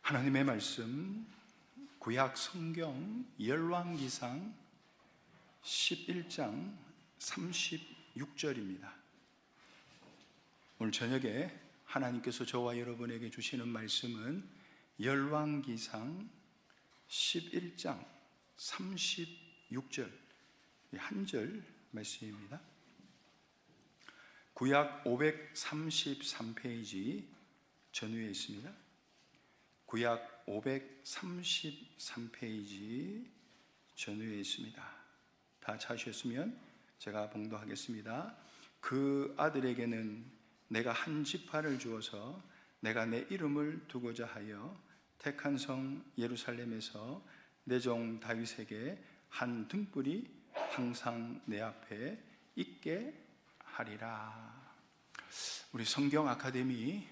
하나님의 말씀 구약 성경 열왕기상 11장 36절입니다. 오늘 저녁에 하나님께서 저와 여러분에게 주시는 말씀은 열왕기상 11장 36절 한 절 말씀입니다. 구약 533페이지 전후에 있습니다. 구약 533페이지 전후에 있습니다. 다 찾으셨으면 제가 봉독하겠습니다. 그 아들에게는 내가 한 지파를 주어서 내가 내 이름을 두고자 하여 택한 성 예루살렘에서 내 종 다윗에게 한 등불이 항상 내 앞에 있게 하리라. 우리 성경 아카데미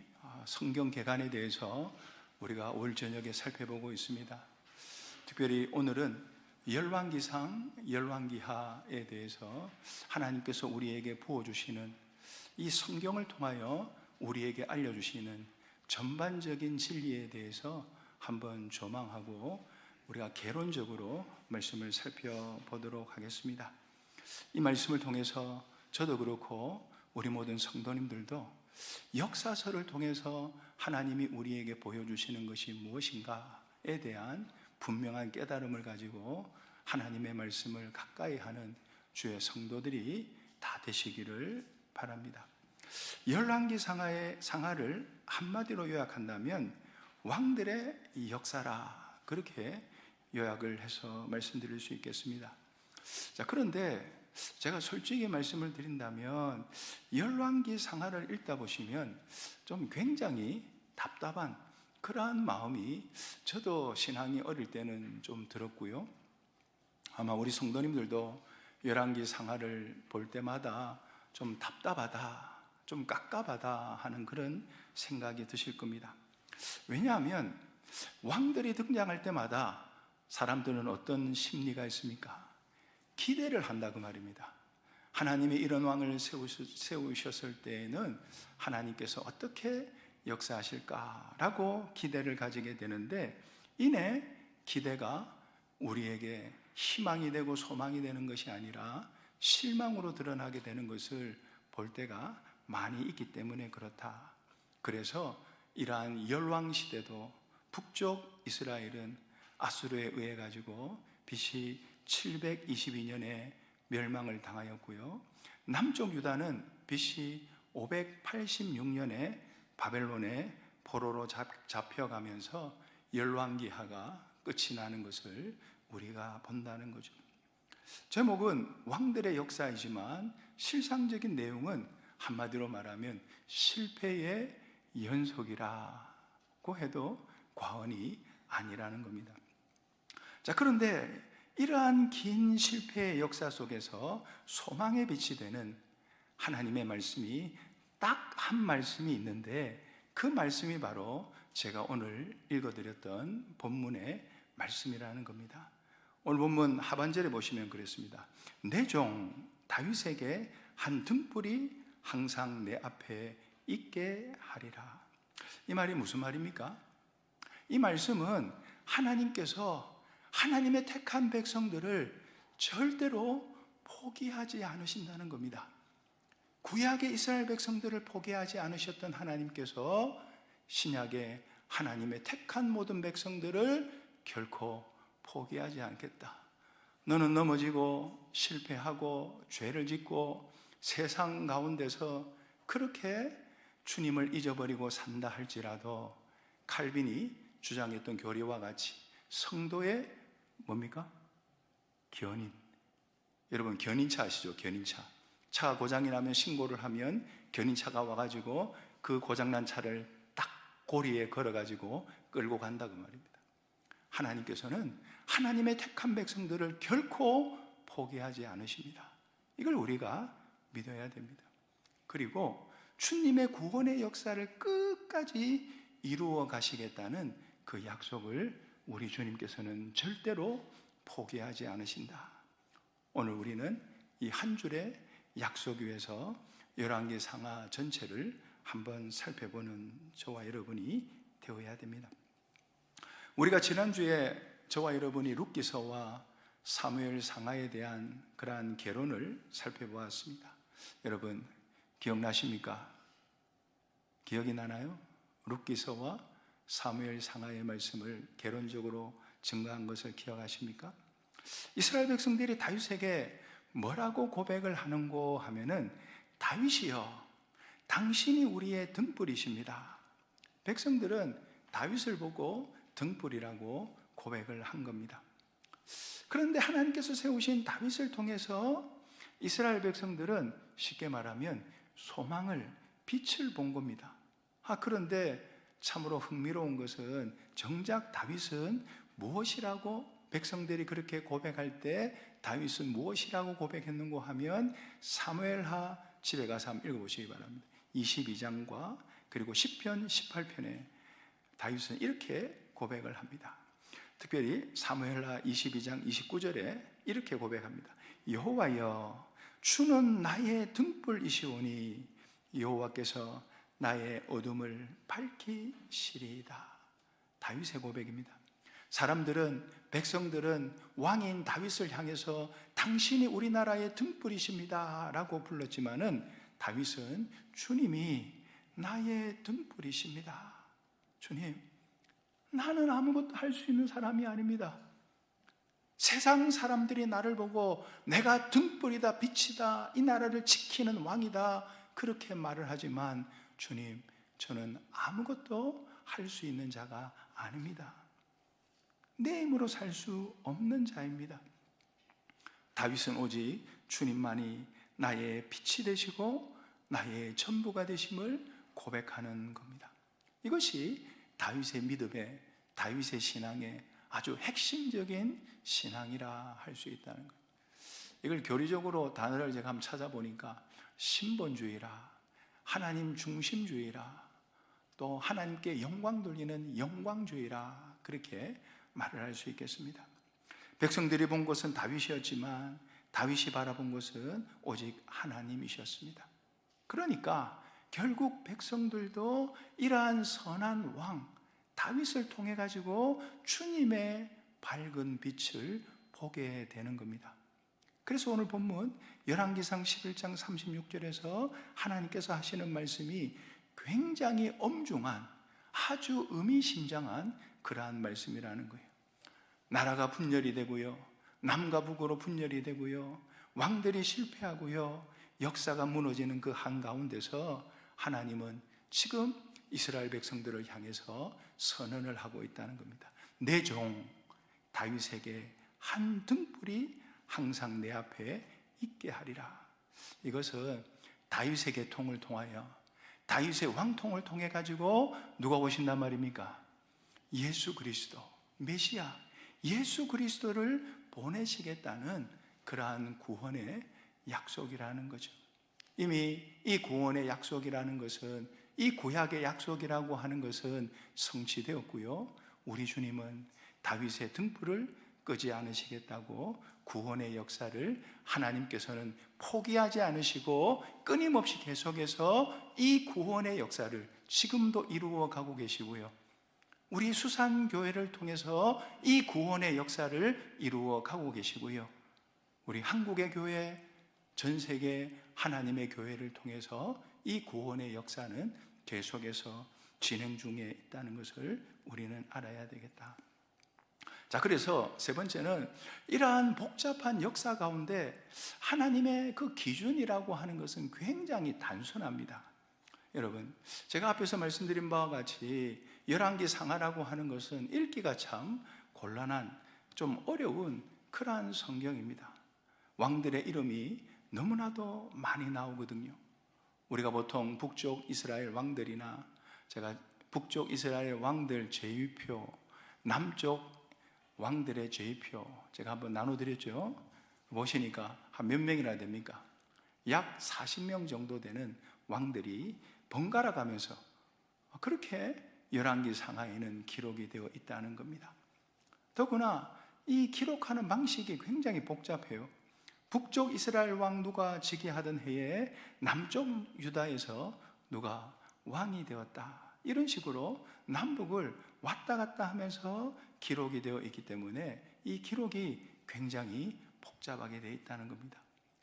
성경 개관에 대해서 우리가 올 저녁에 살펴보고 있습니다. 특별히 오늘은 열왕기상, 열왕기하에 대해서 하나님께서 우리에게 부어주시는 이 성경을 통하여 우리에게 알려주시는 전반적인 진리에 대해서 한번 조망하고 우리가 개론적으로 말씀을 살펴보도록 하겠습니다. 이 말씀을 통해서 저도 그렇고 우리 모든 성도님들도 역사서를 통해서 하나님이 우리에게 보여주시는 것이 무엇인가에 대한 분명한 깨달음을 가지고 하나님의 말씀을 가까이 하는 주의 성도들이 다 되시기를 바랍니다. 열왕기상하의 상하를 한마디로 요약한다면 왕들의 역사라, 그렇게 요약을 해서 말씀드릴 수 있겠습니다. 자, 그런데 제가 솔직히 말씀을 드린다면 열왕기상하를 읽다 보시면 좀 굉장히 답답한 그러한 마음이 저도 신앙이 어릴 때는 좀 들었고요, 아마 우리 성도님들도 열왕기상하를 볼 때마다 좀 답답하다, 좀 깝깝하다 하는 그런 생각이 드실 겁니다. 왜냐하면 왕들이 등장할 때마다 사람들은 어떤 심리가 있습니까? 기대를 한다고 말입니다. 하나님이 이런 왕을 세우셨을 때에는 하나님께서 어떻게 역사하실까라고 기대를 가지게 되는데, 이내 기대가 우리에게 희망이 되고 소망이 되는 것이 아니라 실망으로 드러나게 되는 것을 볼 때가 많이 있기 때문에 그렇다. 그래서 이러한 열왕시대도 북쪽 이스라엘은 아수르에 의해 가지고 BC 722년에 멸망을 당하였고요, 남쪽 유다는 BC 586년에 바벨론의 포로로 잡혀가면서 열왕기하가 끝이 나는 것을 우리가 본다는 거죠. 제목은 왕들의 역사이지만 실상적인 내용은 한마디로 말하면 실패의 연속이라고 해도 과언이 아니라는 겁니다. 자, 그런데 이러한 긴 실패의 역사 속에서 소망의 빛이 되는 하나님의 말씀이 딱 한 말씀이 있는데, 그 말씀이 바로 제가 오늘 읽어드렸던 본문의 말씀이라는 겁니다. 오늘 본문 하반절에 보시면 그랬습니다. 내 종 다윗에게 한 등불이 항상 내 앞에 있게 하리라. 이 말이 무슨 말입니까? 이 말씀은 하나님께서 하나님의 택한 백성들을 절대로 포기하지 않으신다는 겁니다. 구약의 이스라엘 백성들을 포기하지 않으셨던 하나님께서 신약의 하나님의 택한 모든 백성들을 결코 포기하지 않겠다. 너는 넘어지고 실패하고 죄를 짓고 세상 가운데서 그렇게 주님을 잊어버리고 산다 할지라도 칼빈이 주장했던 교리와 같이 성도의 뭡니까? 견인. 여러분 견인차 아시죠? 견인차. 차가 고장이 나면 신고를 하면 견인차가 와가지고 그 고장난 차를 딱 고리에 걸어가지고 끌고 간다고 말입니다. 하나님께서는 하나님의 택한 백성들을 결코 포기하지 않으십니다. 이걸 우리가 믿어야 됩니다. 그리고 주님의 구원의 역사를 끝까지 이루어 가시겠다는 그 약속을 우리 주님께서는 절대로 포기하지 않으신다. 오늘 우리는 이 한 줄의 약속 위에서 열왕기상하 전체를 한번 살펴보는 저와 여러분이 되어야 됩니다. 우리가 지난주에 저와 여러분이 룻기서와 사무엘 상하에 대한 그러한 개론을 살펴보았습니다. 여러분 기억나십니까? 기억이 나나요? 룻기서와 사무엘 상하의 말씀을 개론적으로 증거한 것을 기억하십니까? 이스라엘 백성들이 다윗에게 뭐라고 고백을 하는고 하면은, 다윗이여, 당신이 우리의 등불이십니다. 백성들은 다윗을 보고 등불이라고 고백을 한 겁니다. 그런데 하나님께서 세우신 다윗을 통해서 이스라엘 백성들은 쉽게 말하면 소망을, 빛을 본 겁니다. 그런데 참으로 흥미로운 것은 정작 다윗은 무엇이라고, 백성들이 그렇게 고백할 때 다윗은 무엇이라고 고백했는고 하면, 사무엘하, 집에 가서 한번 읽어보시기 바랍니다. 22장과 그리고 10편, 18편에 다윗은 이렇게 고백을 합니다. 특별히 사무엘하 22장 29절에 이렇게 고백합니다. 여호와여, 주는 나의 등불이시오니 여호와께서 나의 어둠을 밝히시리이다. 다윗의 고백입니다. 사람들은, 백성들은 왕인 다윗을 향해서 당신이 우리나라의 등불이십니다 라고 불렀지만은, 다윗은 주님이 나의 등불이십니다. 주님, 나는 아무것도 할 수 있는 사람이 아닙니다. 세상 사람들이 나를 보고 내가 등불이다, 빛이다, 이 나라를 지키는 왕이다, 그렇게 말을 하지만 주님, 저는 아무것도 할 수 있는 자가 아닙니다. 내 힘으로 살 수 없는 자입니다. 다윗은 오직 주님만이 나의 빛이 되시고 나의 전부가 되심을 고백하는 겁니다. 이것이 다윗의 믿음의, 다윗의 신앙의 아주 핵심적인 신앙이라 할 수 있다는 거예요. 이걸 교리적으로 단어를 제가 한번 찾아보니까 신본주의라, 하나님 중심주의라, 또 하나님께 영광 돌리는 영광주의라, 그렇게 말을 할 수 있겠습니다. 백성들이 본 것은 다윗이었지만 다윗이 바라본 것은 오직 하나님이셨습니다. 그러니까 결국 백성들도 이러한 선한 왕 다윗을 통해 가지고 주님의 밝은 빛을 보게 되는 겁니다. 그래서 오늘 본문 열왕기상 11장 36절에서 하나님께서 하시는 말씀이 굉장히 엄중한, 아주 의미심장한 그러한 말씀이라는 거예요. 나라가 분열이 되고요, 남과 북으로 분열이 되고요, 왕들이 실패하고요, 역사가 무너지는 그 한가운데서 하나님은 지금 이스라엘 백성들을 향해서 선언을 하고 있다는 겁니다. 내 종 다윗에게 한 등불이 항상 내 앞에 있게 하리라. 이것은 다윗의 계통을 통하여, 다윗의 왕통을 통해 가지고 누가 오신단 말입니까? 예수 그리스도, 메시아, 예수 그리스도를 보내시겠다는 그러한 구원의 약속이라는 거죠. 이미 이 구원의 약속이라는 것은, 이 구약의 약속이라고 하는 것은 성취되었고요, 우리 주님은 다윗의 등불을 끄지 않으시겠다고 구원의 역사를 하나님께서는 포기하지 않으시고 끊임없이 계속해서 이 구원의 역사를 지금도 이루어 가고 계시고요, 우리 수산교회를 통해서 이 구원의 역사를 이루어 가고 계시고요, 우리 한국의 교회, 전 세계 하나님의 교회를 통해서 이 구원의 역사는 계속해서 진행 중에 있다는 것을 우리는 알아야 되겠다. 자, 그래서 세 번째는 이러한 복잡한 역사 가운데 하나님의 그 기준이라고 하는 것은 굉장히 단순합니다. 여러분, 제가 앞에서 말씀드린 바와 같이 열왕기 상하라고 하는 것은 읽기가 참 곤란한, 좀 어려운 그러한 성경입니다. 왕들의 이름이 너무나도 많이 나오거든요. 우리가 보통 북쪽 이스라엘 왕들이나, 제가 북쪽 이스라엘 왕들 제위표, 남쪽 왕들의 제위표 제가 한번 나눠드렸죠. 보시니까 한 몇 명이나 됩니까? 약 40명 정도 되는 왕들이 번갈아 가면서 그렇게 열왕기 상하에는 기록이 되어 있다는 겁니다. 더구나 이 기록하는 방식이 굉장히 복잡해요. 북쪽 이스라엘 왕 누가 즉위하던 해에 남쪽 유다에서 누가 왕이 되었다, 이런 식으로 남북을 왔다 갔다 하면서 기록이 되어 있기 때문에 이 기록이 굉장히 복잡하게 되어 있다는 겁니다.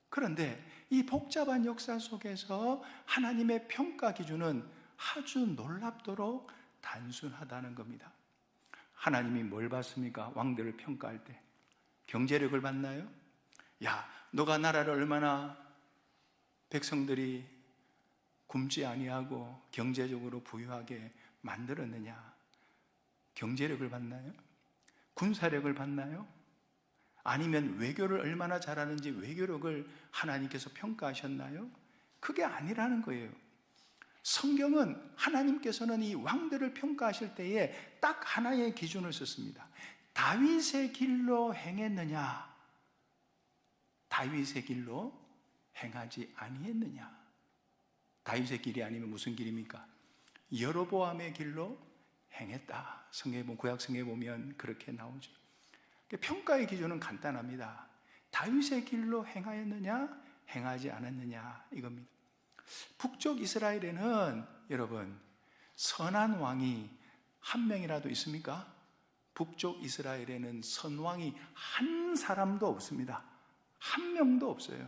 그런데 이 복잡한 역사 속에서 하나님의 평가 기준은 아주 놀랍도록 단순하다는 겁니다. 하나님이 뭘 봤습니까? 왕들을 평가할 때 경제력을 봤나요? 야, 너가 나라를 얼마나 백성들이 굶지 아니하고 경제적으로 부유하게 만들었느냐? 경제력을 봤나요? 군사력을 봤나요? 아니면 외교를 얼마나 잘하는지 외교력을 하나님께서 평가하셨나요? 그게 아니라는 거예요. 성경은 하나님께서는 이 왕들을 평가하실 때에 딱 하나의 기준을 썼습니다. 다윗의 길로 행했느냐? 다윗의 길로 행하지 아니했느냐? 다윗의 길이 아니면 무슨 길입니까? 여로보암의 길로 행했다. 성경에 보면, 구약 성경에 보면 그렇게 나오죠. 평가의 기준은 간단합니다. 다윗의 길로 행하였느냐, 행하지 않았느냐, 이겁니다. 북쪽 이스라엘에는 여러분 선한 왕이 한 명이라도 있습니까? 북쪽 이스라엘에는 선왕이 한 사람도 없습니다. 한 명도 없어요.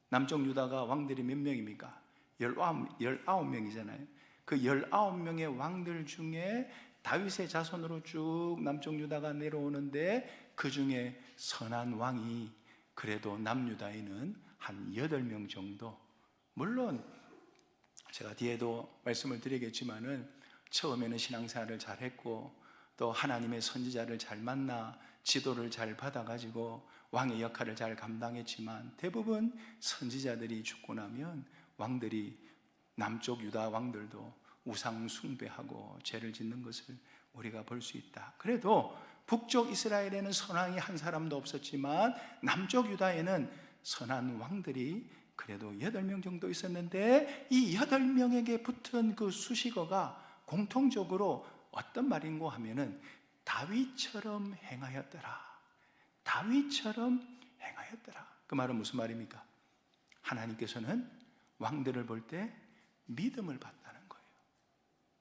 남쪽 유다가 왕들이 몇 명입니까? 19명이잖아요. 그 19명의 왕들 중에 다윗의 자손으로 쭉 남쪽 유다가 내려오는데 그 중에 선한 왕이 그래도 남유다에는 한 8명 정도. 물론 제가 뒤에도 말씀을 드리겠지만은 처음에는 신앙생활을 잘했고 또 하나님의 선지자를 잘 만나 지도를 잘 받아가지고 왕의 역할을 잘 감당했지만 대부분 선지자들이 죽고 나면 왕들이 남쪽 유다 왕들도 우상 숭배하고 죄를 짓는 것을 우리가 볼 수 있다. 그래도 북쪽 이스라엘에는 선왕이 한 사람도 없었지만 남쪽 유다에는 선한 왕들이 그래도 8명 정도 있었는데 이 8명에게 붙은 그 수식어가 공통적으로 어떤 말인고 하면은 다윗처럼 행하였더라. 다윗처럼 행하였더라. 그 말은 무슨 말입니까? 하나님께서는 왕들을 볼 때 믿음을 받다는 거예요.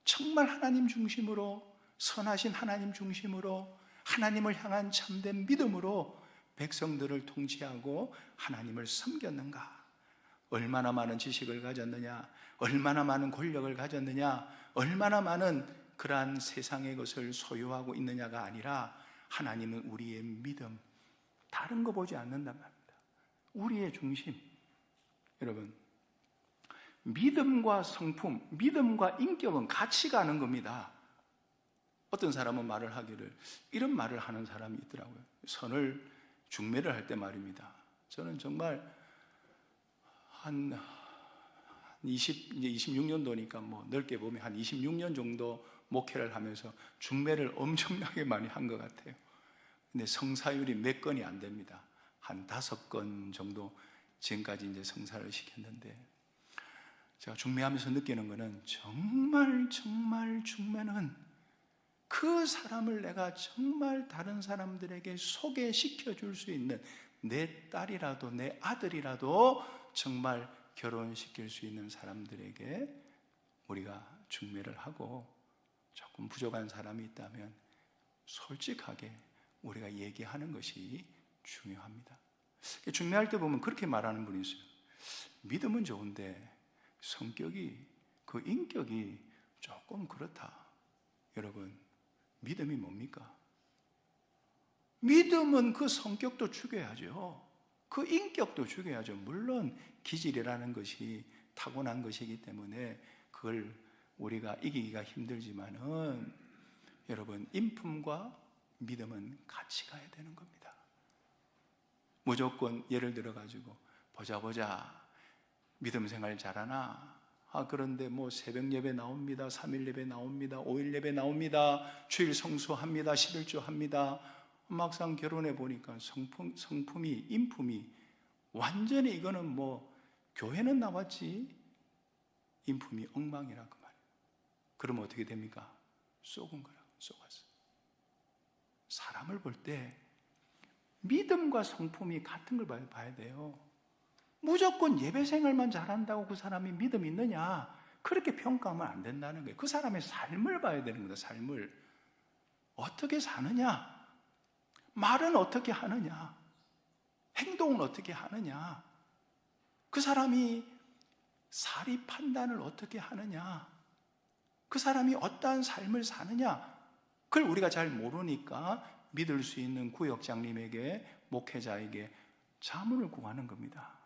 정말 하나님 중심으로, 선하신 하나님 중심으로, 하나님을 향한 참된 믿음으로 백성들을 통치하고 하나님을 섬겼는가? 얼마나 많은 지식을 가졌느냐, 얼마나 많은 권력을 가졌느냐, 얼마나 많은 그러한 세상의 것을 소유하고 있느냐가 아니라 하나님은 우리의 믿음, 다른 거 보지 않는단 말입니다. 우리의 중심. 여러분, 믿음과 성품, 믿음과 인격은 같이 가는 겁니다. 어떤 사람은 말을 하기를, 이런 말을 하는 사람이 있더라고요. 선을 중매를 할 때 말입니다. 저는 정말 한 26년도니까 뭐 넓게 보면 한 26년 정도 목회를 하면서 중매를 엄청나게 많이 한 것 같아요. 근데 성사율이 몇 건이 안 됩니다. 한 5건 정도 지금까지 이제 성사를 시켰는데, 제가 중매하면서 느끼는 거는 정말 중매는 그 사람을 내가 정말 다른 사람들에게 소개시켜 줄 수 있는, 내 딸이라도 내 아들이라도 정말 결혼시킬 수 있는 사람들에게 우리가 중매를 하고, 조금 부족한 사람이 있다면 솔직하게 우리가 얘기하는 것이 중요합니다. 중매할 때 보면 그렇게 말하는 분이 있어요. 믿음은 좋은데 성격이, 그 인격이 조금 그렇다. 여러분, 믿음이 뭡니까? 믿음은 그 성격도 죽여야죠. 그 인격도 죽여야죠. 물론 기질이라는 것이 타고난 것이기 때문에 그걸 우리가 이기기가 힘들지만은, 여러분, 인품과 믿음은 같이 가야 되는 겁니다. 무조건 예를 들어 가지고 보자 믿음 생활 잘하나? 그런데 뭐 새벽 예배 나옵니다, 3일 예배 나옵니다, 5일 예배 나옵니다, 주일 성수합니다, 11조 합니다. 막상 결혼해 보니까 성품이, 인품이 완전히, 이거는 뭐 교회는 나왔지 인품이 엉망이라 그 말이에요. 그러면 어떻게 됩니까? 속은 거라고, 속았어. 사람을 볼 때 믿음과 성품이 같은 걸 봐야 돼요. 무조건 예배 생활만 잘한다고 그 사람이 믿음이 있느냐? 그렇게 평가하면 안 된다는 거예요. 그 사람의 삶을 봐야 되는 거다. 삶을 어떻게 사느냐, 말은 어떻게 하느냐, 행동은 어떻게 하느냐, 그 사람이 사리 판단을 어떻게 하느냐, 그 사람이 어떠한 삶을 사느냐, 그걸 우리가 잘 모르니까 믿을 수 있는 구역장님에게, 목회자에게 자문을 구하는 겁니다.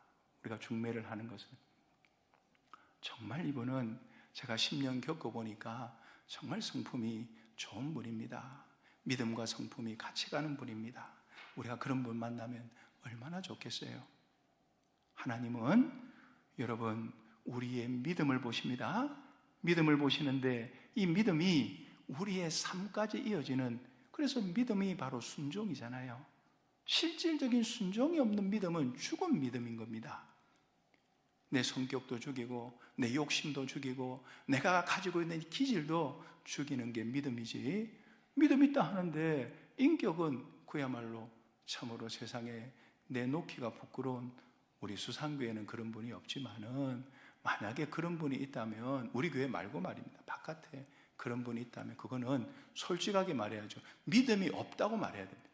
우리가 중매를 하는 것은 정말 이분은 제가 10년 겪어보니까 정말 성품이 좋은 분입니다. 믿음과 성품이 같이 가는 분입니다. 우리가 그런 분 만나면 얼마나 좋겠어요. 하나님은 여러분 우리의 믿음을 보십니다. 믿음을 보시는데 이 믿음이 우리의 삶까지 이어지는, 그래서 믿음이 바로 순종이잖아요. 실질적인 순종이 없는 믿음은 죽은 믿음인 겁니다. 내 성격도 죽이고 내 욕심도 죽이고 내가 가지고 있는 기질도 죽이는 게 믿음이지, 믿음 있다 하는데 인격은 그야말로 참으로 세상에 내놓기가 부끄러운, 우리 수산교회는 그런 분이 없지만은 만약에 그런 분이 있다면, 우리 교회 말고 말입니다, 바깥에 그런 분이 있다면 그거는 솔직하게 말해야죠. 믿음이 없다고 말해야 됩니다.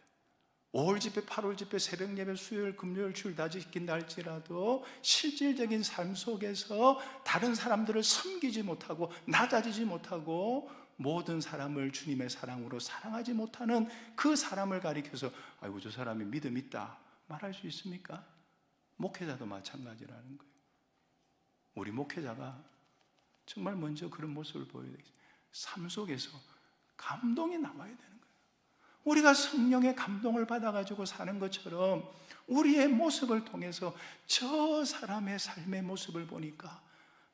5월 집회, 8월 집회, 새벽 예배, 수요일, 금요일, 주일 다 지킨다 할지라도 실질적인 삶 속에서 다른 사람들을 섬기지 못하고 낮아지지 못하고 모든 사람을 주님의 사랑으로 사랑하지 못하는 그 사람을 가리켜서 아이고 저 사람이 믿음 있다 말할 수 있습니까? 목회자도 마찬가지라는 거예요. 우리 목회자가 정말 먼저 그런 모습을 보여야 되겠어요. 삶 속에서 감동이 나와야 되는 거예요. 우리가 성령의 감동을 받아가지고 사는 것처럼 우리의 모습을 통해서 저 사람의 삶의 모습을 보니까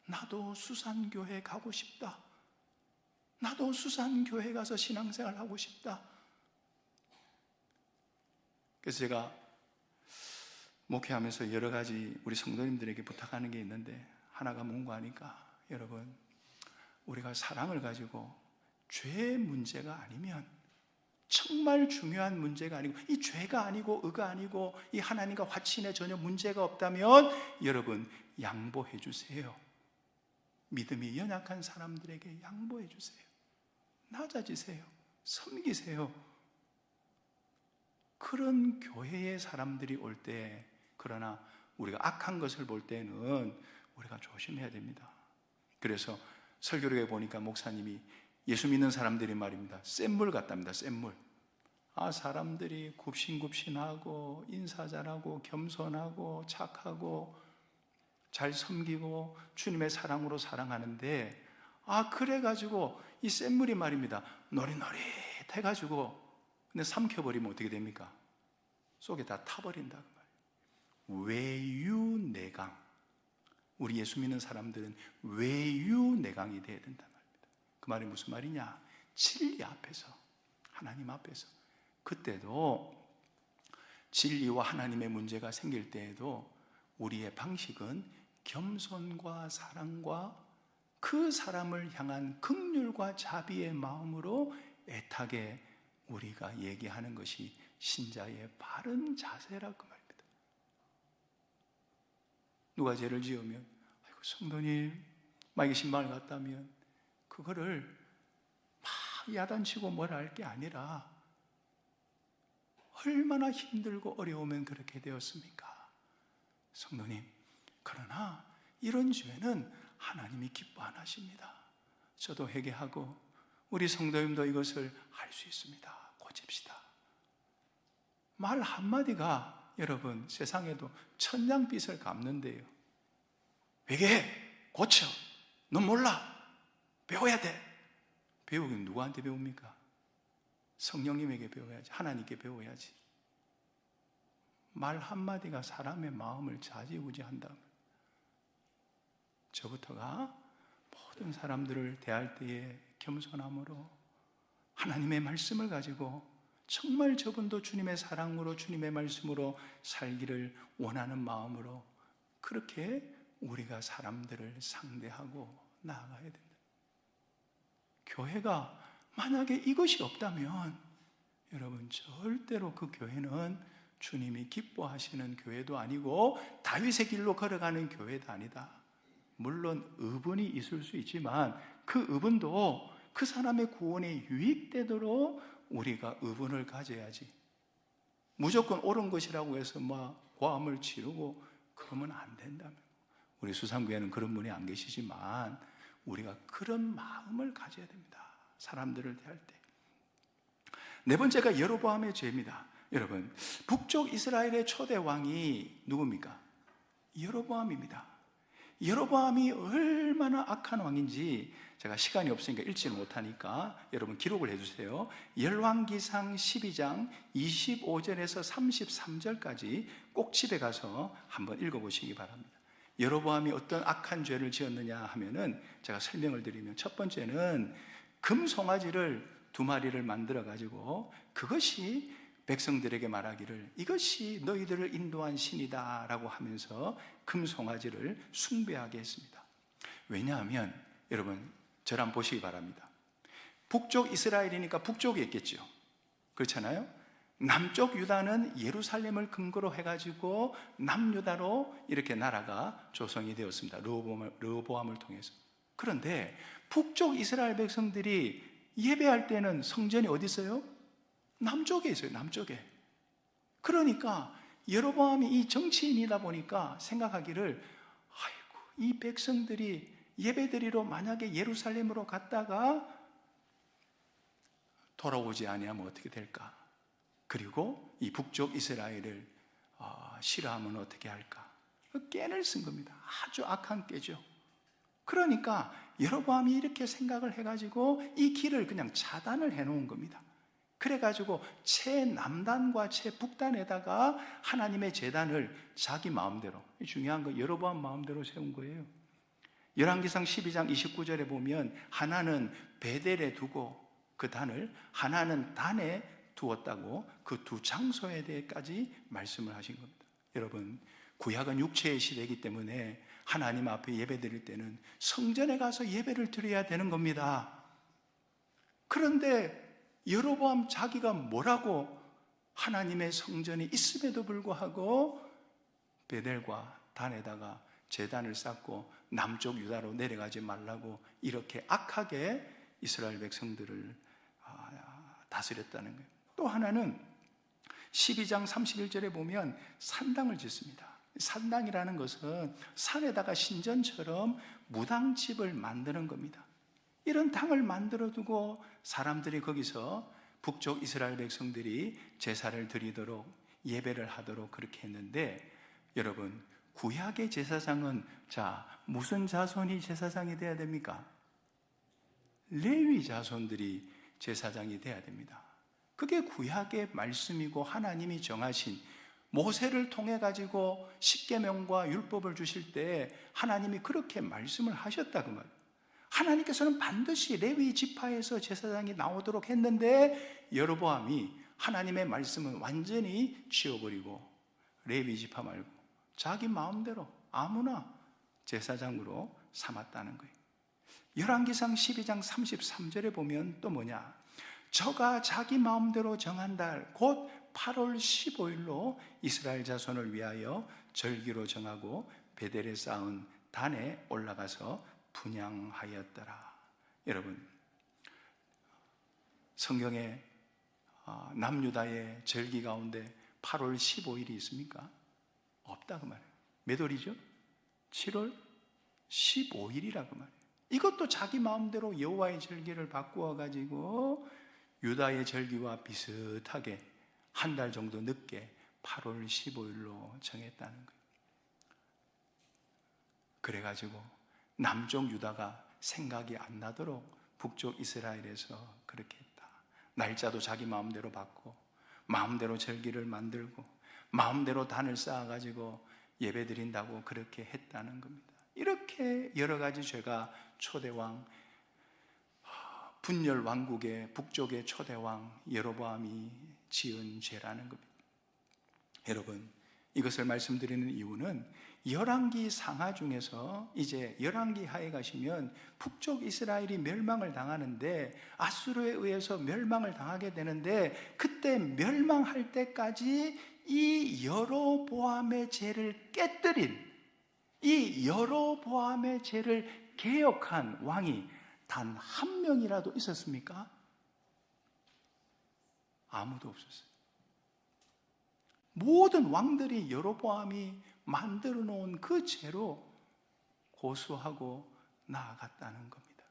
나도 수산교회 가고 싶다, 나도 수산교회 가서 신앙생활 하고 싶다. 그래서 제가 목회하면서 여러 가지 우리 성도님들에게 부탁하는 게 있는데, 하나가 뭔가 하니까 여러분 우리가 사랑을 가지고 죄의 문제가 아니면, 정말 중요한 문제가 아니고, 이 죄가 아니고 의가 아니고 이 하나님과 화친에 전혀 문제가 없다면 여러분 양보해 주세요. 믿음이 연약한 사람들에게 양보해 주세요. 낮아지세요. 섬기세요. 그런 교회의 사람들이 올 때, 그러나 우리가 악한 것을 볼 때는 우리가 조심해야 됩니다. 그래서 설교를 해보니까 목사님이 예수 믿는 사람들이 말입니다, 센물 같답니다. 센물. 사람들이 굽신굽신하고 인사 잘하고 겸손하고 착하고 잘 섬기고 주님의 사랑으로 사랑하는데, 그래가지고 이 센물이 말입니다, 노릿노릿해가지고 근데 삼켜버리면 어떻게 됩니까? 속에 다 타버린다 그 말이에요. 외유내강. 우리 예수 믿는 사람들은 외유내강이 돼야 된단 말입니다. 그 말이 무슨 말이냐? 진리 앞에서, 하나님 앞에서, 그때도 진리와 하나님의 문제가 생길 때에도 우리의 방식은 겸손과 사랑과 그 사람을 향한 긍휼과 자비의 마음으로 애타게 우리가 얘기하는 것이 신자의 바른 자세라 그 말입니다. 누가 죄를 지으면 아이고 성도님 만약에 신방을 갔다면 그거를 막 야단치고 뭐라 할 게 아니라, 얼마나 힘들고 어려우면 그렇게 되었습니까? 성도님, 그러나 이런 죄는 하나님이 기뻐 안 하십니다. 저도 회개하고 우리 성도님도 이것을 할 수 있습니다. 고칩시다. 말 한마디가 여러분 세상에도 천냥빚을 갚는데요. 회개해, 고쳐, 넌 몰라, 배워야 돼. 배우긴 누구한테 배웁니까? 성령님에게 배워야지, 하나님께 배워야지. 말 한마디가 사람의 마음을 좌지우지한다. 저부터가 모든 사람들을 대할 때에 겸손함으로 하나님의 말씀을 가지고 정말 저분도 주님의 사랑으로 주님의 말씀으로 살기를 원하는 마음으로 그렇게 우리가 사람들을 상대하고 나아가야 된다. 교회가 만약에 이것이 없다면 여러분 절대로 그 교회는 주님이 기뻐하시는 교회도 아니고 다윗의 길로 걸어가는 교회도 아니다. 물론 의분이 있을 수 있지만 그 의분도 그 사람의 구원에 유익되도록 우리가 의분을 가져야지, 무조건 옳은 것이라고 해서 막 고함을 지르고 그러면 안 된다면, 우리 수상교회는 그런 분이 안 계시지만 우리가 그런 마음을 가져야 됩니다. 사람들을 대할 때. 네 번째가 여로보암의 죄입니다. 여러분, 북쪽 이스라엘의 초대 왕이 누굽니까? 여로보암입니다. 여로보암이 얼마나 악한 왕인지 제가 시간이 없으니까 읽지를 못하니까 여러분 기록을 해주세요. 열왕기상 12장 25절에서 33절까지 꼭 집에 가서 한번 읽어보시기 바랍니다. 여로보암이 어떤 악한 죄를 지었느냐 하면은 제가 설명을 드리면, 첫 번째는 금송아지를 2마리를 만들어 가지고 그것이 백성들에게 말하기를 이것이 너희들을 인도한 신이다 라고 하면서 금송아지를 숭배하게 했습니다. 왜냐하면 여러분 저를 한번 보시기 바랍니다. 북쪽 이스라엘이니까 북쪽에 있겠죠. 그렇잖아요. 남쪽 유다는 예루살렘을 근거로 해가지고 남유다로 이렇게 나라가 조성이 되었습니다. 르호보암을 통해서. 그런데 북쪽 이스라엘 백성들이 예배할 때는 성전이 어디 있어요? 남쪽에 있어요. 남쪽에. 그러니까 여로보암이 이 정치인이다 보니까 생각하기를, 아이고 이 백성들이 예배드리러 만약에 예루살렘으로 갔다가 돌아오지 아니하면 어떻게 될까? 그리고 이 북쪽 이스라엘을 싫어하면 어떻게 할까? 깸을 쓴 겁니다. 아주 악한 깸죠. 그러니까 여로보암이 이렇게 생각을 해가지고 이 길을 그냥 차단을 해놓은 겁니다. 그래가지고 최남단과 최북단에다가 하나님의 제단을 자기 마음대로, 중요한 건 여로보암 마음대로 세운 거예요. 열왕기상 12장 29절에 보면 하나는 베델에 두고 그 단을, 하나는 단에 두었다고 그 두 장소에 대해까지 말씀을 하신 겁니다. 여러분, 구약은 육체의 시대이기 때문에 하나님 앞에 예배 드릴 때는 성전에 가서 예배를 드려야 되는 겁니다. 그런데 여로보암 자기가 뭐라고 하나님의 성전이 있음에도 불구하고 베델과 단에다가 제단을 쌓고 남쪽 유다로 내려가지 말라고 이렇게 악하게 이스라엘 백성들을 다스렸다는 거예요. 또 하나는 12장 31절에 보면 산당을 짓습니다. 산당이라는 것은 산에다가 신전처럼 무당집을 만드는 겁니다. 이런 당을 만들어 두고 사람들이 거기서 북쪽 이스라엘 백성들이 제사를 드리도록 예배를 하도록 그렇게 했는데, 여러분 구약의 제사장은 무슨 자손이 제사장이 돼야 됩니까? 레위 자손들이 제사장이 돼야 됩니다. 그게 구약의 말씀이고 하나님이 정하신, 모세를 통해 가지고 십계명과 율법을 주실 때 하나님이 그렇게 말씀을 하셨다 그 말이에요. 하나님께서는 반드시 레위 지파에서 제사장이 나오도록 했는데 여로보암이 하나님의 말씀은 완전히 지워버리고 레위 지파 말고 자기 마음대로 아무나 제사장으로 삼았다는 거예요. 열왕기상 12장 33절에 보면 또 뭐냐, 저가 자기 마음대로 정한 달 곧 8월 15일로 이스라엘 자손을 위하여 절기로 정하고 베델에 쌓은 단에 올라가서 분향하였더라. 여러분, 성경에 남유다의 절기 가운데 8월 15일이 있습니까? 없다 그 말이에요. 몇 월이죠? 7월 15일이라 그 말이에요. 이것도 자기 마음대로 여호와의 절기를 바꾸어 가지고 유다의 절기와 비슷하게 한 달 정도 늦게 8월 15일로 정했다는 거예요. 그래가지고 남쪽 유다가 생각이 안 나도록 북쪽 이스라엘에서 그렇게 했다. 날짜도 자기 마음대로 바꾸고 마음대로 절기를 만들고 마음대로 단을 쌓아가지고 예배드린다고 그렇게 했다는 겁니다. 이렇게 여러 가지 죄가 초대왕, 분열 왕국의 북쪽의 초대왕 여로보암이 지은 죄라는 겁니다. 여러분, 이것을 말씀드리는 이유는 열왕기 상하 중에서 이제 열왕기 하에 가시면 북쪽 이스라엘이 멸망을 당하는데, 아수르에 의해서 멸망을 당하게 되는데, 그때 멸망할 때까지 이 여로보암의 죄를 깨뜨린, 이 여로보암의 죄를 개혁한 왕이 단 한 명이라도 있었습니까? 아무도 없었어요. 모든 왕들이 여로보암이 만들어 놓은 그 죄로 고수하고 나아갔다는 겁니다.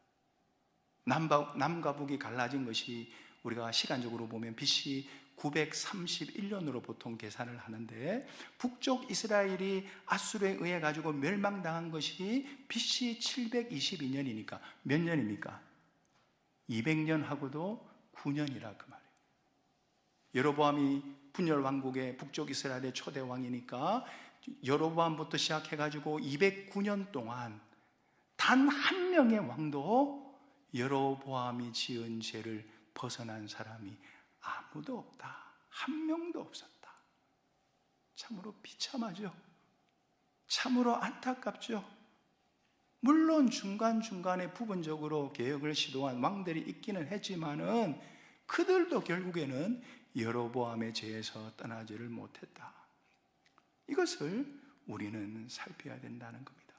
남과 북이 갈라진 것이 우리가 시간적으로 보면 BC 931년으로 보통 계산을 하는데, 북쪽 이스라엘이 아수르에 의해 가지고 멸망당한 것이 BC 722년이니까 몇 년입니까? 200년하고도 9년이라 그 말이에요. 여로보암이 분열 왕국의 북쪽 이스라엘의 초대 왕이니까 여로보암부터 시작해가지고 209년 동안 단 한 명의 왕도 여로보암이 지은 죄를 벗어난 사람이 아무도 없다. 한 명도 없었다. 참으로 비참하죠. 참으로 안타깝죠. 물론 중간중간에 부분적으로 개혁을 시도한 왕들이 있기는 했지만은 그들도 결국에는 여로보암의 죄에서 떠나지를 못했다. 이것을 우리는 살펴야 된다는 겁니다.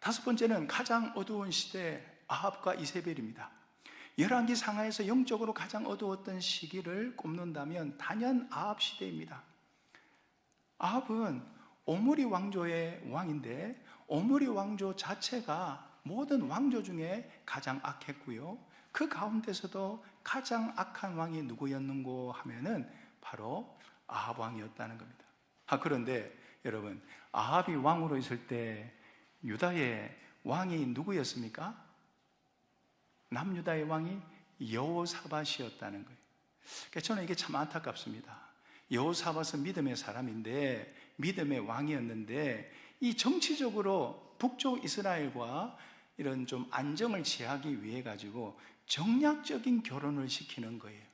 다섯 번째는 가장 어두운 시대, 아합과 이세벨입니다. 열왕기 상하에서 영적으로 가장 어두웠던 시기를 꼽는다면 단연 아합 시대입니다. 아합은 오므리 왕조의 왕인데, 오므리 왕조 자체가 모든 왕조 중에 가장 악했고요, 그 가운데서도 가장 악한 왕이 누구였는고 하면은 바로 아합 왕이었다는 겁니다. 그런데 여러분, 아합이 왕으로 있을 때 유다의 왕이 누구였습니까? 남유다의 왕이 여호사밧이었다는 거예요. 그러니까 저는 이게 참 안타깝습니다. 여호사밧은 믿음의 사람인데, 믿음의 왕이었는데, 이 정치적으로 북쪽 이스라엘과 이런 좀 안정을 취하기 위해 가지고 정략적인 결혼을 시키는 거예요.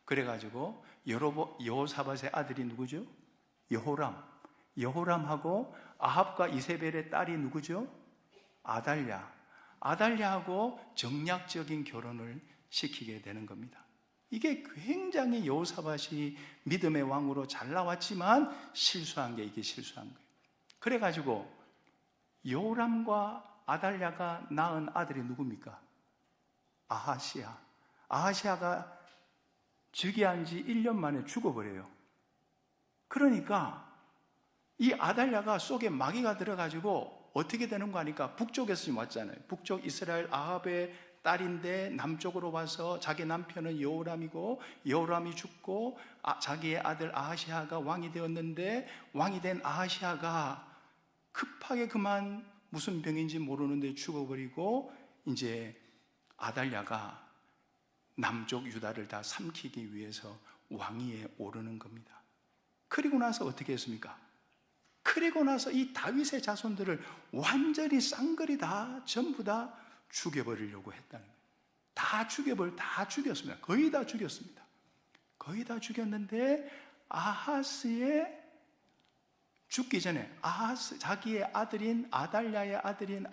그래가지고 여호사밧의 아들이 누구죠? 여호람하고 아합과 이세벨의 딸이 누구죠? 아달랴하고 정략적인 결혼을 시키게 되는 겁니다. 이게 굉장히 여호사밧이 믿음의 왕으로 잘 나왔지만 실수한 거예요. 그래가지고 여호람과 아달랴가 낳은 아들이 누굽니까? 아하시아가 즉위한 지 1년 만에 죽어버려요. 그러니까 이 아달랴가 속에 마귀가 들어가지고 어떻게 되는 거 아니까 북쪽에서 지금 왔잖아요. 북쪽 이스라엘 아합의 딸인데 남쪽으로 와서 자기 남편은 여호람이고, 여호람이 죽고 자기의 아들 아하시아가 왕이 되었는데, 왕이 된 아하시아가 급하게 그만 무슨 병인지 모르는데 죽어버리고, 이제 아달랴가 남쪽 유다를 다 삼키기 위해서 왕위에 오르는 겁니다. 그리고 나서 어떻게 했습니까? 그리고 나서 이 다윗의 자손들을 완전히 쌍거리 전부 다 죽여버리려고 했다는 거예요. 다 죽였습니다. 거의 다 죽였는데, 아하스의 죽기 전에 자기의 아들인 아달랴의 아들인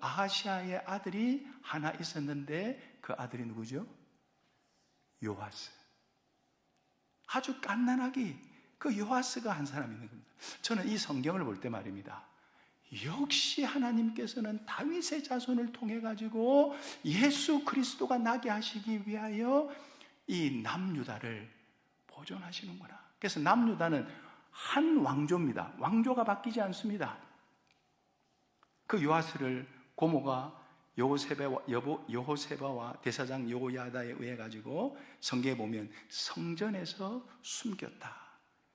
아하시아의 아들이 하나 있었는데, 그 아들이 누구죠? 요아스. 아주 갓난아기 그 요아스가 한 사람이 있는 겁니다. 저는 이 성경을 볼 때 말입니다, 역시 하나님께서는 다윗의 자손을 통해 가지고 예수 그리스도가 나게 하시기 위하여 이 남유다를 보존하시는구나. 그래서 남유다는 한 왕조입니다. 왕조가 바뀌지 않습니다. 그 요아스를 고모가 여호세바와 대사장 여호야다에 의해 가지고 성경에 보면 성전에서 숨겼다.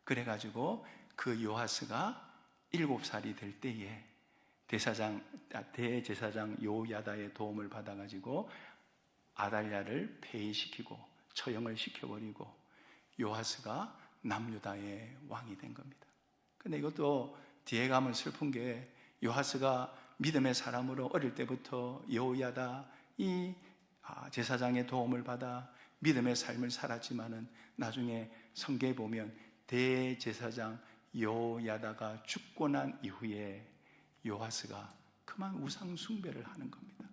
그래가지고 그 요아스가 7살이 될 때에 대제사장 여호야다의 도움을 받아가지고 아달랴를 폐위시키고 처형을 시켜버리고 요아스가 남유다의 왕이 된 겁니다. 근데 이것도 뒤에 가면 슬픈 게, 요아스가 믿음의 사람으로 어릴 때부터 여호야다 이 제사장의 도움을 받아 믿음의 삶을 살았지만은 나중에 성경에 보면 대제사장 여호야다가 죽고 난 이후에 요아스가 그만 우상 숭배를 하는 겁니다.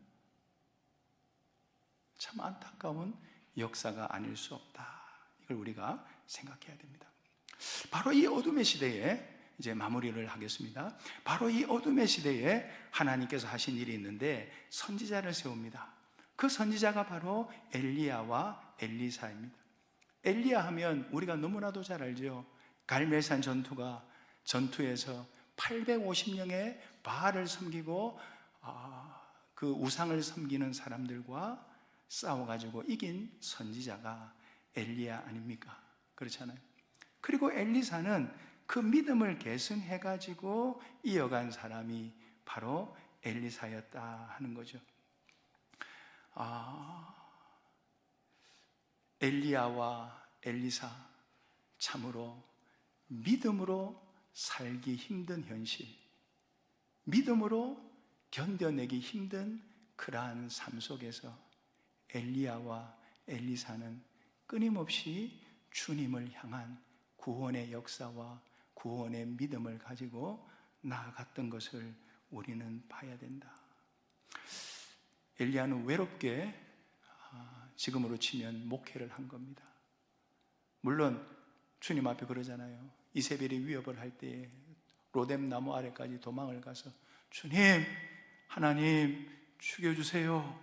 참 안타까운 역사가 아닐 수 없다. 이걸 우리가 생각해야 됩니다. 바로 이 어둠의 시대에 이제 마무리를 하겠습니다. 바로 이 어둠의 시대에 하나님께서 하신 일이 있는데 선지자를 세웁니다. 그 선지자가 바로 엘리야와 엘리사입니다. 엘리야 하면 우리가 너무나도 잘 알죠. 갈멜산 전투에서 850명의 바알을 섬기고 그 우상을 섬기는 사람들과 싸워가지고 이긴 선지자가 엘리야 아닙니까? 그렇잖아요. 그리고 엘리사는 그 믿음을 계승해가지고 이어간 사람이 바로 엘리사였다 하는 거죠. 엘리야와 엘리사, 참으로 믿음으로 살기 힘든 현실, 믿음으로 견뎌내기 힘든 그러한 삶 속에서 엘리야와 엘리사는 끊임없이 주님을 향한 구원의 역사와 구원의 믿음을 가지고 나아갔던 것을 우리는 봐야 된다. 엘리야는 외롭게 지금으로 치면 목회를 한 겁니다. 물론 주님 앞에 그러잖아요. 이세벨이 위협을 할 때에 로뎀 나무 아래까지 도망을 가서 주님, 하나님 죽여주세요.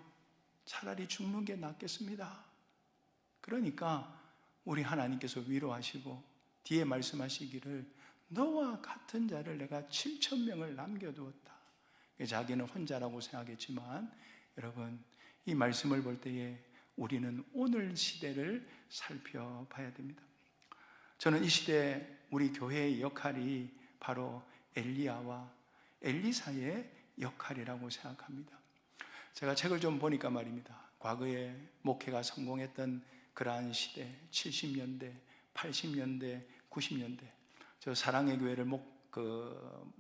차라리 죽는 게 낫겠습니다. 그러니까 우리 하나님께서 위로하시고 뒤에 말씀하시기를 너와 같은 자를 내가 7,000명을 남겨두었다. 자기는 혼자라고 생각했지만 여러분, 이 말씀을 볼 때에 우리는 오늘 시대를 살펴봐야 됩니다. 저는 이 시대 우리 교회의 역할이 바로 엘리야와 엘리사의 역할이라고 생각합니다. 제가 책을 좀 보니까 말입니다. 과거에 목회가 성공했던 그러한 시대, 70년대, 80년대, 90년대, 저 사랑의 교회를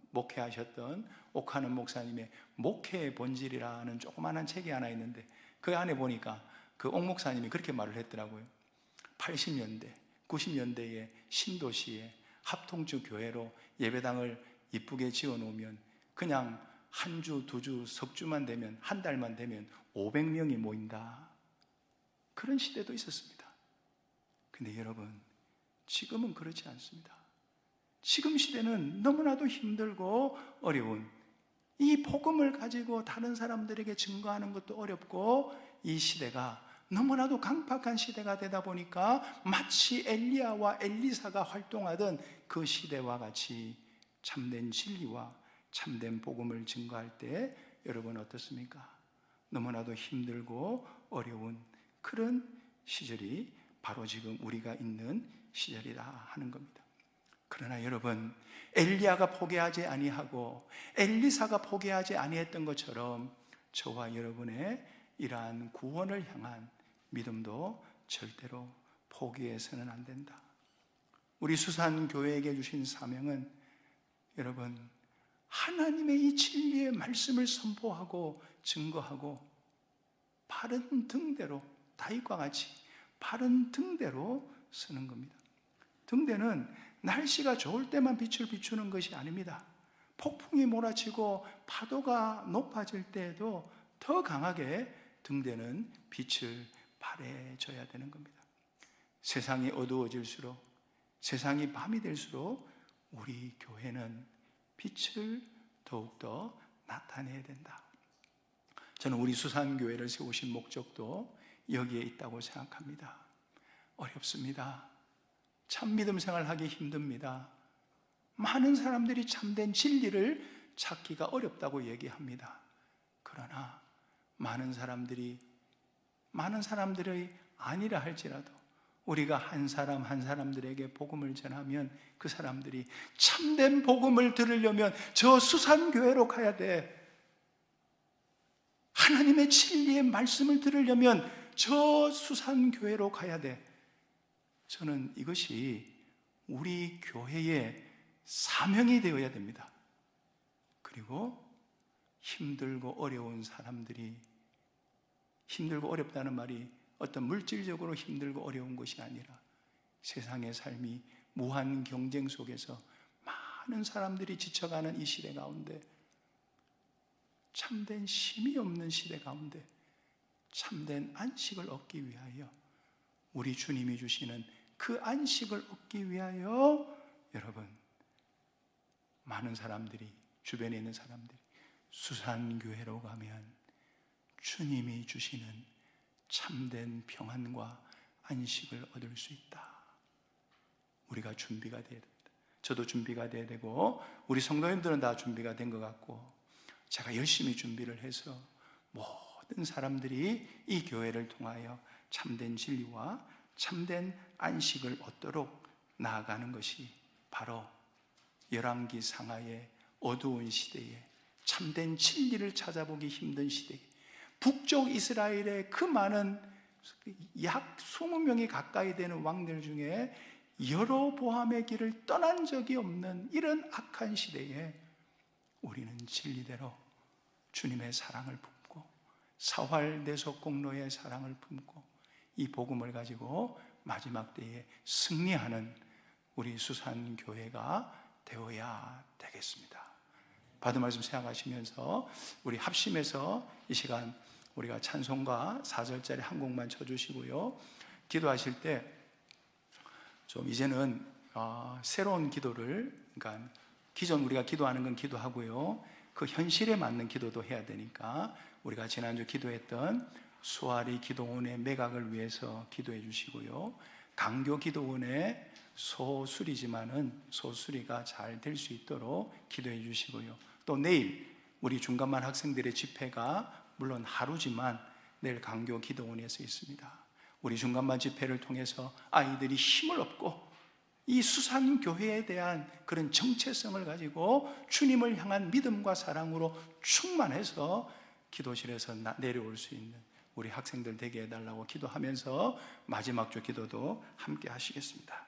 목회하셨던 옥하는 목사님의 목회의 본질이라는 조그마한 책이 하나 있는데 그 안에 보니까 그 옥 목사님이 그렇게 말을 했더라고요. 80년대, 90년대에 신도시에 합통주 교회로 예배당을 이쁘게 지어놓으면 그냥 한 주, 두 주, 석 주만 되면, 한 달만 되면 500명이 모인다. 그런 시대도 있었습니다. 근데 여러분, 지금은 그렇지 않습니다. 지금 시대는 너무나도 힘들고 어려운, 이 복음을 가지고 다른 사람들에게 증거하는 것도 어렵고, 이 시대가 너무나도 강팍한 시대가 되다 보니까 마치 엘리야와 엘리사가 활동하던 그 시대와 같이 참된 진리와 참된 복음을 증거할 때 여러분 어떻습니까? 너무나도 힘들고 어려운 그런 시절이 바로 지금 우리가 있는 시절이다 하는 겁니다. 그러나 여러분, 엘리야가 포기하지 아니하고 엘리사가 포기하지 아니했던 것처럼 저와 여러분의 이러한 구원을 향한 믿음도 절대로 포기해서는 안 된다. 우리 수산교회에게 주신 사명은 여러분, 하나님의 이 진리의 말씀을 선포하고 증거하고 바른 등대로, 다윗과 같이 바른 등대로 서는 겁니다. 등대는 날씨가 좋을 때만 빛을 비추는 것이 아닙니다. 폭풍이 몰아치고 파도가 높아질 때에도 더 강하게 등대는 빛을 발해줘야 되는 겁니다. 세상이 어두워질수록, 세상이 밤이 될수록 우리 교회는 빛을 더욱더 나타내야 된다. 저는 우리 수산교회를 세우신 목적도 여기에 있다고 생각합니다. 어렵습니다. 참 믿음 생활하기 힘듭니다. 많은 사람들이 참된 진리를 찾기가 어렵다고 얘기합니다. 그러나 많은 사람들이 아니라 할지라도 우리가 한 사람 한 사람들에게 복음을 전하면 그 사람들이 참된 복음을 들으려면 저 수산교회로 가야 돼. 하나님의 진리의 말씀을 들으려면 저 수산교회로 가야 돼. 저는 이것이 우리 교회의 사명이 되어야 됩니다. 그리고 힘들고 어려운 사람들이, 힘들고 어렵다는 말이 어떤 물질적으로 힘들고 어려운 것이 아니라 세상의 삶이 무한 경쟁 속에서 많은 사람들이 지쳐가는 이 시대 가운데, 참된 힘이 없는 시대 가운데 참된 안식을 얻기 위하여, 우리 주님이 주시는 그 안식을 얻기 위하여 여러분, 많은 사람들이, 주변에 있는 사람들이 수산교회로 가면 주님이 주시는 참된 평안과 안식을 얻을 수 있다. 우리가 준비가 되어야 됩니다. 저도 준비가 되어야 되고 우리 성도님들은 다 준비가 된 것 같고, 제가 열심히 준비를 해서 모든 사람들이 이 교회를 통하여 참된 진리와 참된 안식을 얻도록 나아가는 것이 바로 열왕기 상하의 어두운 시대에, 참된 진리를 찾아보기 힘든 시대에, 북쪽 이스라엘의 그 많은 약 20명이 가까이 되는 왕들 중에 여로보암의 길을 떠난 적이 없는 이런 악한 시대에 우리는 진리대로 주님의 사랑을 품고 사활 내속 공로의 사랑을 품고 이 복음을 가지고 마지막 때에 승리하는 우리 수산교회가 되어야 되겠습니다. 받은 말씀 생각하시면서 우리 합심해서 이 시간 우리가 찬송가 4절짜리 한 곡만 쳐주시고요, 기도하실 때 좀 이제는 새로운 기도를, 그러니까 기존 우리가 기도하는 건 기도하고요, 그 현실에 맞는 기도도 해야 되니까 우리가 지난주 기도했던 수아리 기도원의 매각을 위해서 기도해 주시고요, 강교 기도원의 소수리지만은 소수리가 잘 될 수 있도록 기도해 주시고요, 또 내일 우리 중간반 학생들의 집회가 물론 하루지만 내일 강교 기도원에서 있습니다. 우리 중간반 집회를 통해서 아이들이 힘을 얻고 이 수산교회에 대한 그런 정체성을 가지고 주님을 향한 믿음과 사랑으로 충만해서 기도실에서 내려올 수 있는 우리 학생들 되게 해달라고 기도하면서 마지막 주 기도도 함께 하시겠습니다.